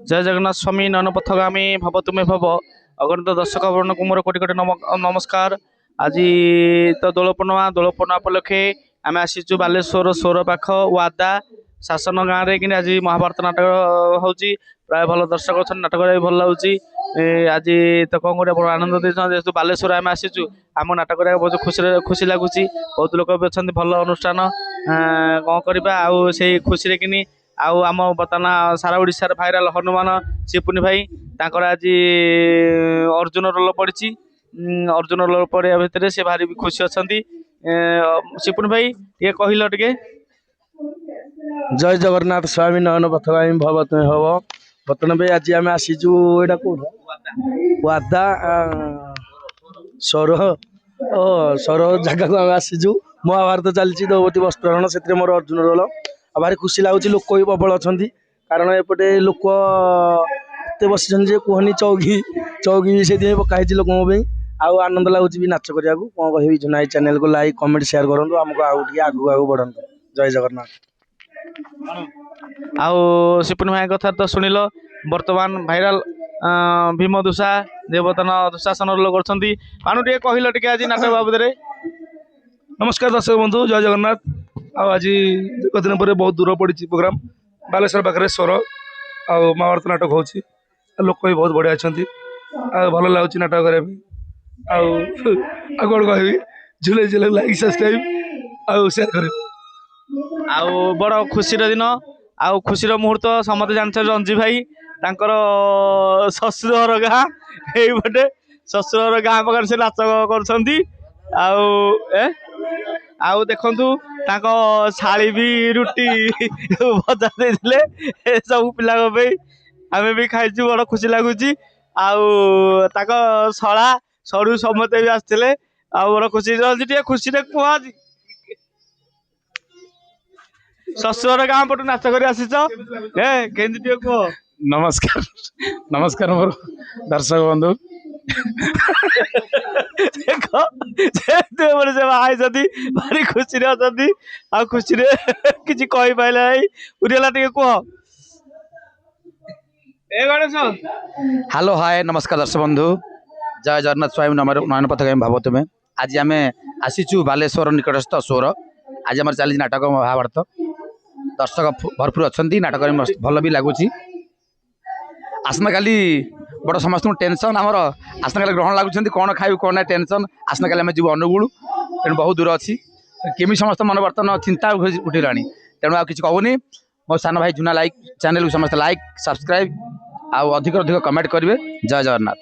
जय जगन्नाथ स्वामी नयन पथगामी भव तुमे भव अगणित दर्शक वर्ण को मोर कोटि कोटि नमस्कार। आज तो दोल पूर्णिमा उपलक्षे आम आसीचु बालेश्वर सोर पाख वादा शासन गाँव में कि आज महाभारत नाटक हो प्राय भल दर्शक अच्छा नाटक भल लगुच। आज तो कौन कर आनंद जेहतु बालेश्वर आम आसीचु आम नाटक बहुत खुशी लगुच। बहुत लोक भी अच्छा भल अनुष्ठान कौन करवा खुशी कि आउ आम बर्तमान सारा ओडिशार भाइराल हनुमान शिपुनी भाई तांकर आज अर्जुन रोल पड़ी। अर्जुन रोल पड़ा भितर से भारी खुशी अच्छा। शिपुनी भाई ये कहल टे जय जगन्नाथ स्वामी नयन पथगामी भव तुमे भव। बर्तमान भाई आज आम आसीचु एटा कौन वादा सौर सौर जगह को आम आसीचु महाभारत चलती द्रौपदी वस्त्रहरण से मोर अर्जुन रोल भारी खुशी लगुच। लोक भी प्रबल अच्छा कारण एपटे लोक एत बस कहनी चौकी चौकी से पकाई लोकों आउ आनंद लगुच भी नाच करने को कौन कह जुनाई चैनल को लाइक कमेंट शेयर करूँ आमको आगे आगू आगू बढ़ंतु। जय जगन्नाथ। आउ शिपुन भाई कथा तो शुणिल बर्तमान भाइराल भीम दुषा जे बर्तमान दुशासन रोल कर कहल टे आज नाटक बाबद। नमस्कार दर्शक बंधु जय जगन्नाथ। आज दीर्घ दिन पर बहुत दूर पड़ी प्रोग्राम बालेश्वर पाखे स्वर आ महाभारत नाटक हो लोक भी बहुत बढ़िया अच्छा भल लगुच नाटक करने कौन कह झुले झुले लाइक सब्सक्राइब आउ शेयर कर बड़ खुशी दिन आउ खुशी मुहूर्त समस्त जानते रंजी भाई तांकर शशुर गाँ ये शशुर गाँ पाखे से नाच कर आउ देखु शाड़ी भी रुटी भजा दे सब पिला आम भी खाइचु बड़ खुशी लगुच। शला सरू समस्ते भी आसते बड़ खुशी टे खुशी कह शशुर गाँ पटू नाच कर आसीच के कह। नमस्कार नमस्कार मोर दर्शक बंधु भारी खुशी अच्छा खुशी कि पाइला उड़ेला टे कह गणेश। हेलो हाय नमस्कार दर्शक बंधु जय जगन्नाथ स्वामी नयन पथगामी भव तुमे। आज आम आसीचु बालेश्वर निकटस्थ सोर आज आम चली नाटक महाभारत दर्शक भरपूर अच्छा नाटक भल भी लगुच। आसना काली बड़ समस्त टेंशन आमर आसना काली ग्रहण लगुच कौन खाइबू कौन ना टेंशन आसना काली आम जीव अनुगुल तेणु बहुत दूर अच्छी केमी समस्त मन बर्तमान चिंता उठेगा तेणु आज कि कहूनी मो सान भाई जुना लाइक चैनल को समस्त लाइक सब्सक्राइब आउ अधिक अधिक कमेंट करेंगे। जय जगन्नाथ।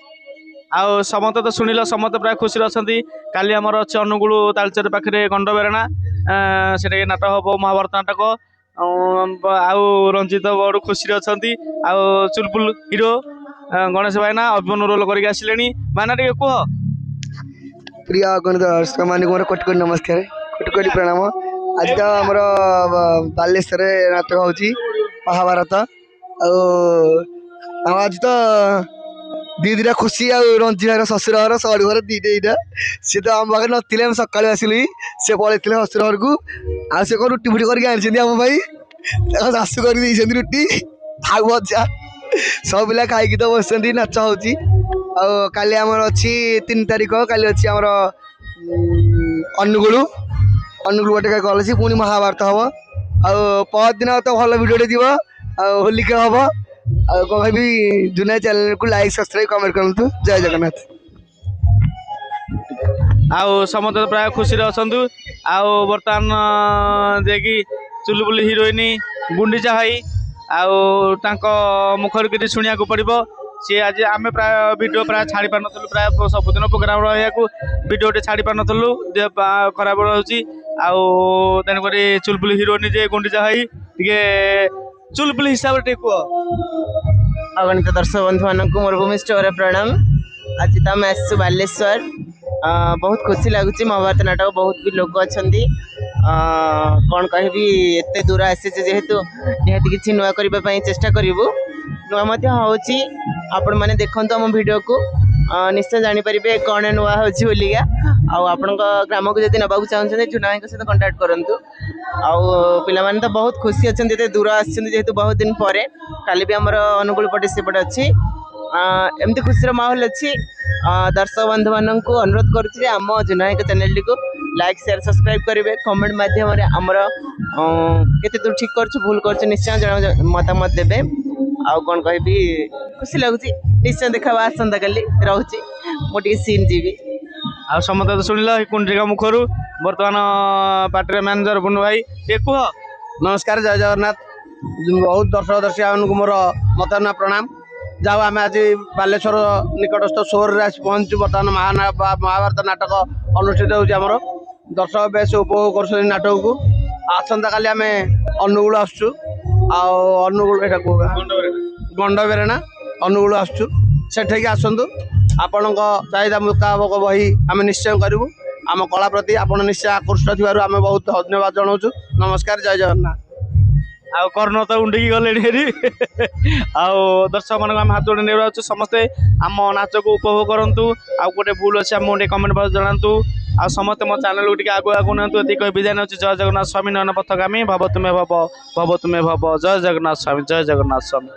आउ समस्त तो शुणिल समस्त प्राय खुशी अच्छा काली आमर अच्छे अनुगुल तालचेर पाखे गंडबेरणा से नाटक हम महाभारत नाटक आउ रंजित बड़ खुशी अच्छा आउ चुलबुल हिरो गणेश भाईना अभिमन्यु रोल करके आसिले भाईना टे कह। प्रिय गणित दर्शक मान मोर कोटि कोटि नमस्कार कोटि कोटि प्रणाम। आज तो आमर बालेश्वर नाटक हो महाभारत आज तो दीदी खुशी आ रंजी भाई शशुर घर सड़ू घर दीटा सी तो आम पाखे नी सका आसिली सी पलैते शशुर घर को आ सी रुटी फुटी करके आम भाई शाशु कर रुटी आग भजा सब पिला खाई तो बस नाच हो काली आमर अच्छी 3 तारिख काली अच्छी आमर अनुगुल अनुगुल गोटे कल पुणी महाभारत हम आर दिन तो भल भिडियो दिव होली के हम कह जुना चैनल को लाइक सब्सक्राइब कमेंट करूँ। जय जगन्नाथ। आउ समस्त प्राय खुशी अच्छा बर्तमान जे चुलबुल हिरोइन गुंडीचा भाई मुखर कि शुणा पड़ो सी आज आम प्राय वीडियो प्राय छाड़ी पार नु प्राय सबुदिन प्रोग्राम रहा वीडियो छाड़ी पार नु देह खराब रोचे तेणुक चुलबुल हिरोइन जे गुंडीचा भाई टे चुलबुल हिसाब से कह। अगणित दर्शक बंधु मान मोर भूमिष्ठ प्रणाम। आज तो आम आसु बालेश्वर बहुत खुशी लगुच महाभारत नाटक बहुत भी लोक अच्छा कौन कह एत दूर आसी जेहेतु निहत कि नुआ करने चेष्टा करूँ नुआ आपण मैंने देखु आम भिडियो को निश्चय जानीपारे कौन नुआ होगा आपण ग्राम को जब नवाक चाहते जुना भाई सहित कंटाक्ट करूँ ଆଉ ପିଲାମାନେ ତ ବହୁତ ଖୁସି ଅଛନ୍ତି, ଏତେ ଦୂର ଆସିଛନ୍ତି ଯେହେତୁ ବହୁତ ଦିନ ପରେ। କାଲି ବି ଆମର ଅନୁଗୁଳ ପଟେ ସେପଟେ ଅଛି, ଏମିତି ଖୁସିର ମାହୋଲ ଅଛି। ଦର୍ଶକ ବନ୍ଧୁମାନଙ୍କୁ ଅନୁରୋଧ କରୁଛି ଯେ ଆମ ଜୁନାଇଙ୍କ ଚ୍ୟାନେଲଟିକୁ ଲାଇକ୍ ସେୟାର ସବସ୍କ୍ରାଇବ୍ କରିବେ, କମେଣ୍ଟ ମାଧ୍ୟମରେ ଆମର କେତେ ଦୂର ଠିକ୍ କରୁଛୁ ଭୁଲ କରୁଛୁ ନିଶ୍ଚୟ ମତାମତ ଦେବେ। ଆଉ କ'ଣ କହିବି, ଖୁସି ଲାଗୁଛି। ନିଶ୍ଚୟ ଦେଖା ହବା ଆସନ୍ତାକାଲି। ରହୁଛି, ମୁଁ ଟିକେ ସିନ୍ ଯିବି। ଆଉ ସମସ୍ତେ ତ ଶୁଣିଲ ଏଇ କୁଣ୍ଡିକା ମୁଖରୁ। ବର୍ତ୍ତମାନ ପାର୍ଟିର ମ୍ୟାନେଜର ବୁନୁ ଭାଇ, ଟିକେ କୁହ। ନମସ୍କାର, ଜୟ ଜଗନ୍ନାଥ। ବହୁତ ଦର୍ଶକ ଦର୍ଶିକାମାନଙ୍କୁ ମୋର ମତାନା ପ୍ରଣାମ। ଯାଉ ଆମେ ଆଜି ବାଲେଶ୍ୱର ନିକଟସ୍ଥ ସୋରରେ ଆସି ପହଞ୍ଚିଛୁ। ବର୍ତ୍ତମାନ ମହାଭାରତ ନାଟକ ଅନୁଷ୍ଠିତ ହେଉଛି ଆମର। ଦର୍ଶକ ବେଶ ଉପଭୋଗ କରୁଛନ୍ତି ନାଟକକୁ। ଆସନ୍ତାକାଲି ଆମେ ଅନୁଗୁଳ ଆସୁଛୁ। ଆଉ ଅନୁଗୁଳ ଏଠାକୁ ଗଣ୍ଡବେରେଣା ଅନୁଗୁଳ ଆସୁଛୁ। ସେଠିକି ଆସନ୍ତୁ, ଆପଣଙ୍କ ଚାହିଦା ମୁତାବକ ବହି ଆମେ ନିଶ୍ଚୟ କରିବୁ। ଆମ କଳା ପ୍ରତି ଆପଣ ନିଶ୍ଚୟ ଆକୃଷ୍ଟ ଥିବାରୁ ଆମେ ବହୁତ ଧନ୍ୟବାଦ ଜଣାଉଛୁ। ନମସ୍କାର, ଜୟ ଜଗନ୍ନାଥ। ଆଉ କର୍ଣ୍ଣ ତ ଉଣ୍ଡିକି ଗଲେଣି ହେରି। ଆଉ ଦର୍ଶକମାନଙ୍କୁ ଆମେ ହାତ ଯୋଡ଼ି ନେବାକୁ ସମସ୍ତେ ଆମ ନାଚକୁ ଉପଭୋଗ କରନ୍ତୁ। ଆଉ ଗୋଟେ ଭୁଲ ଅଛି ଆମକୁ ଟିକେ କମେଣ୍ଟ ବକ୍ସ ଜଣାନ୍ତୁ। ଆଉ ସମସ୍ତେ ମୋ ଚ୍ୟାନେଲକୁ ଟିକେ ଆଗକୁ ନିଅନ୍ତୁ। ଏତିକି କହି ବିଦାୟ ନେଉଛି। ଜୟ ଜଗନ୍ନାଥ ସ୍ୱାମୀ ନୟନ ପଥଗାମୀ ଭବ ତୁମେ ଭବ, ଭବ ତୁମେ ଭବ। ଜୟ ଜଗନ୍ନାଥ ସ୍ୱାମୀ, ଜୟ ଜଗନ୍ନାଥ ସ୍ୱାମୀ।